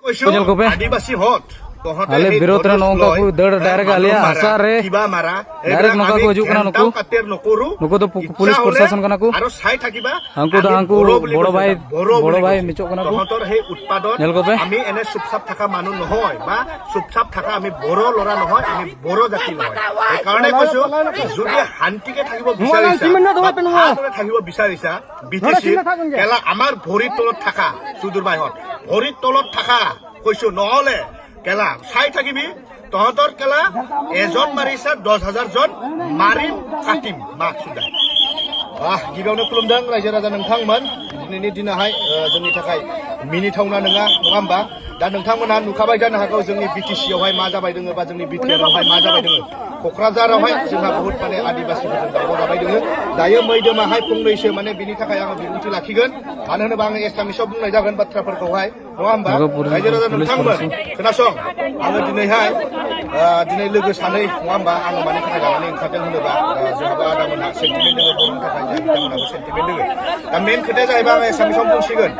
आदिवासी हट ale birot re nongka ku dad direct alia asar re direct nongka ku hijuk kana nuku to police प्रशासन kana ku hanku do hanku bodo bhai michok kana ku nyel ko pe ami ene subsap thaka manu nohoy ba subsap thaka ami boro lora nohoy ami boro jati nohoy ei karone koisu jodi hantike thakibo bisarisa BTC kela amar bhorir tolot thaka sudur bhai hot bhorir tolot thaka koisu নহলে কেলা চাই থাকিবি তহঁতৰ কেলা এজন মাৰিছা 10,000 জন মাৰিম কাটিম মাক সুদা गिबियावनो खुलुमदों रायजो राजा नोंथांमोन दिनैनि दिनाहाय जोंनि थाखाय मिनिथावना नङा होमबा दा नोंथांमोना नुखाबाय जानो हागौ जोंनि BTC आवहाय मा जाबाय दोङो बा जोंनि BTR आवहाय मा जाबाय दोङो कक्राझारावहाय जोंहा बहुत माने आदिवासिफोरजों दावराव जाबाय दोङो दायो मैदोमाहाय फंनैसो माने बिनि थाखाय आङो बिबुंथि लाखिगोन मानो होनोबा आङो एसामिसाव बुंनाय जागोन बाथ्राफोरखौहाय नङा होमबा रायजो राजा नोंथांमोन खोनासं आङो दिनैहाय दिनै लोगो सानै नङा होमबा आङो मानि थाखाय लानानै ओंखारदों होनोबा जोंहाबो आदामोनहा सेन्टिमेन्ट दोङो बर'नि थाखाय बिथांमोनहाबो सेन्टिमेन्ट दोङो दा मेन खोथाया जाहैबाय आङो एसामिसाव बुंसिगोन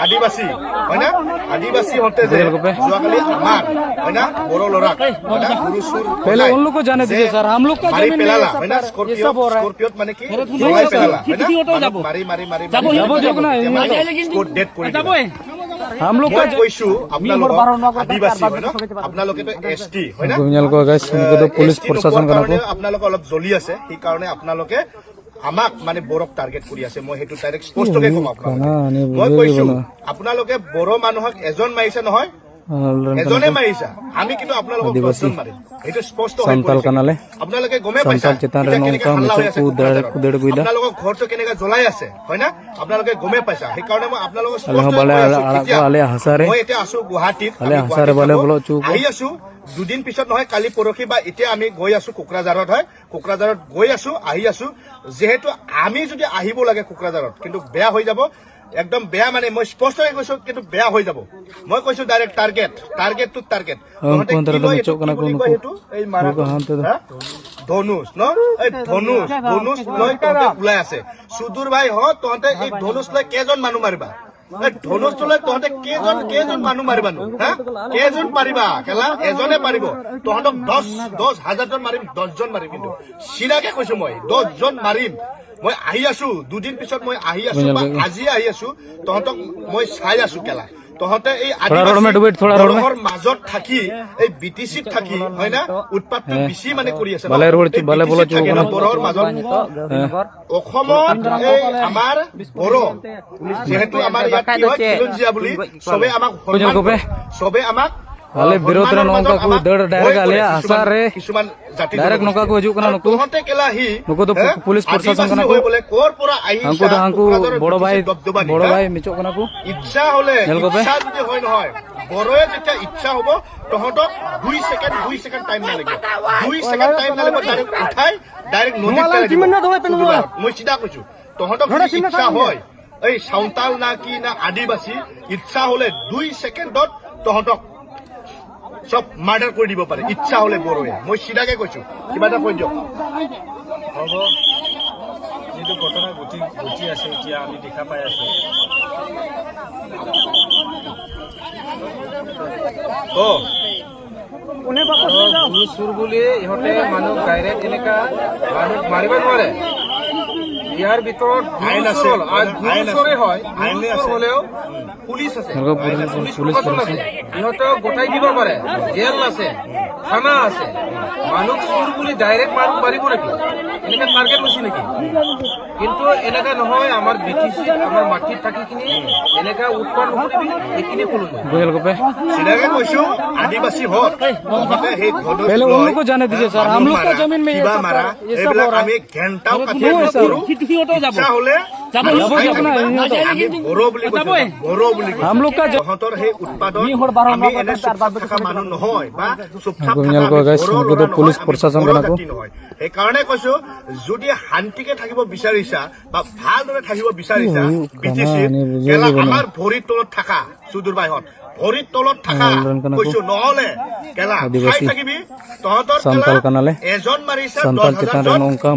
आदिवासी है ना आदिवासी होते जे जुआकाली आमार है ना बोरो लोरा है ना गुरु सुर पहले उन लोग को जाने दीजिए सर हम लोग का जमीन में है ना स्कॉर्पियो माने की लोगाय पेलाला है ना मारी जाबो ना स्कोर डेट কৰি हम लोग का কৈছো আপোনালোক আদিবাসী হয় না আপোনালোকে তো এসটি হয় না গুমিয়ালকো গাইস ইनको तो पुलिस प्रशासन কাৰণে আপোনালোক অলপ জ্বলি আছে এই কাৰণে আপোনালোকে আমাক মানে বৰক টাৰ্গেট কৰি আছে মই হেতু ডাইৰেক্ট স্পষ্টকে কম আপোনালোক মই কৈছো আপোনালোকে বড় মানুহক এজন মাৰিছে নহয় এজনে মাৰিছা আমি কিন্তু আপোনালোকক দহজন মাৰিম হেতু স্পষ্ট হৈ পৰিছে আপোনালোকে গমে পাইছে আপোনালোকৰ ঘৰটো কেনেকা জ্বলাই আছে হয় না আপোনালোকে গমে পাইছা সেই কাৰণে মই আপোনালোকক স্পষ্ট মই এতিয়া আছো গুৱাহাটীত আহি আছো দুদিন পিছত নহয় কালি পৰখি বা এতিয়া আমি গৈ আছো কোকৰাঝাৰত হয় কোকৰাঝাৰত গৈ আছো আহি আছো যেহেতু আমি যদি আহিব লাগে কোকৰাঝাৰত কিন্তু বেয়া হৈ যাব একদম বেয়া মানে মই স্পষ্টকৈ কৈছো কিন্তু বেয়া হৈ যাব মই কৈছো ডাইৰেক্ট টাৰ্গেট টু টাৰ্গেট এই মাৰা ধনুষ ন এই ধনুষ লৈ তহঁতে ওলাই আছে সুদূৰ ভাই হ তহঁতে এই ধনুষ লৈ কেজন মানুহ মাৰিবা ধনুষ তোলে তহঁতে কেজন মানুহ মাৰিবা নো কেজন পাৰিবা খেলা এজনে পাৰিব তহঁতক 10,000 জন মাৰিম 10 জন মাৰিম কিন্তু চিৰাকে কৈছো মই 10 জন মাৰিম মই আহি আছো দুদিন পিছত মই আহি আছো বা আজি আহি আছো তহঁতক মই চাই আছো কেলা তহঁতে এই আদিবাসীৰ মাজত থাকি এই BTC থাকি হয় না উৎপাতটো বেছি মানে কৰি আছে বড়ৰ মাজত অসমত এই আমাৰ বড় যেহেতু আমাৰ ইয়াত কি হয় খিলঞ্জীয়া বুলি সবে আমাক ale birot re nongka ku dad direct alia asar re kisuman jati direct nongka ku hijuk kana nuku honte kela hi nuku to police प्रशासन kana ku bole kor pura ahi hanku bodo bhai michok kana ku ইচ্ছা হলে ইচ্ছা যদি হয় নহয় বড়য়ে যেতিয়া ইচ্ছা হ'ব তহঁতক 2 সেকেন্ড টাইম নালাগে 2 সেকেন্ড টাইম নালাগে ডাইরেক্ট উঠাই ডাইরেক্ট নদীত মই চিধা কৈছো তহঁতক ইচ্ছা হয় এই সাঁওতাল না কি না আদিবাসী ইচ্ছা হলে 2 সেকেন্ডত তহঁতক সব মার্ডার করে দিব পারে ইচ্ছা হলে বড়য়ে মই সিধাকে কৈছো কিবা এটা কৈ দিয়ক হ'ব যেটো ঘটনা ঘটি আছে এতিয়া আমি দেখা পাই আছো সুর বুলি ইহঁতে মানুহ ডাইৰেক্ট এনেকা মানুহ মাৰিব নোৱাৰে ইয়াৰ ভিতৰত আইন আছে হলেও পুলিচ আছে ইহঁতক গোটাই দিব পাৰে জেল আছে থানা আছে মানুহ চুৰ বুলি ডাইৰেক্ট মাৰিব নেকি এনেকে টাৰ্গেট লৈছে নেকি কিন্তু এনেকা নহয় আমাৰ BTC আমাৰ মাটিত থাকি কিনি এনেকা উৎপন্ন কৰিবি এইখিনি কলো সিধাকে কৈছো আদিবাসী হত पहले उन लोग को जाने दीजिए सर हम लोग का जमीन में কিবা মাৰা এইবিলাক আমি ঘণ্টাও কাটি নকৰো ইচ্ছা হলে हम लोग का তহঁতৰ সেই উৎপাদন আমি এনে চুপচাপ থকা মানুহ নহয় বা চুপচাপ থকা পুলিচ प्रशासन kana ku এই কাৰণে কৈছো যদি শান্তিকে থাকিব বিচাৰিছা বা ভালদৰে থাকিব বিচাৰিছা BTC কেলা আমাৰ ভৰিৰ তলত থাকা সুদূৰ বাইহত ভৰিৰ তলত থাকা কৈছো নহলে কেলা চাই থাকিবি তহঁতৰ এজন মাৰিছা 10,000 জন মাৰিম